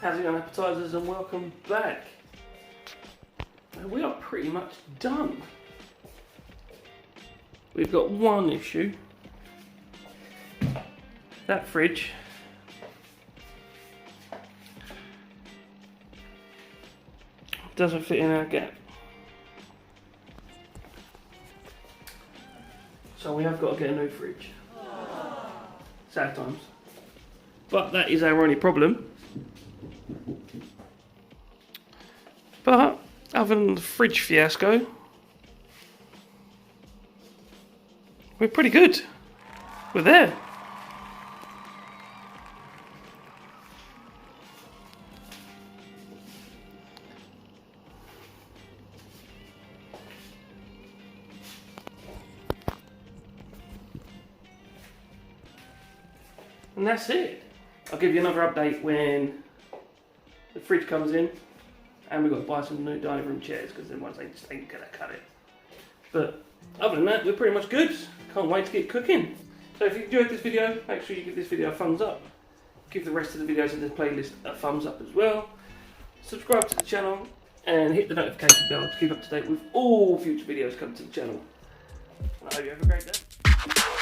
How's it going, appetisers, and welcome back. We are pretty much done. We've got one issue. That fridge doesn't fit in our gap. So we have got to get a new fridge. Sad times. But that is our only problem. But other than the fridge fiasco, we're pretty good. We're there. And that's it. I'll give you another update when the fridge comes in and we've got to buy some new dining room chairs because then once they just ain't gonna cut it. But other than that, we're pretty much good. Can't wait to get cooking. So if you enjoyed this video, make sure you give this video a thumbs up. Give the rest of the videos in this playlist a thumbs up as well. Subscribe to the channel and hit the notification bell to keep up to date with all future videos coming to the channel. I hope you have a great day.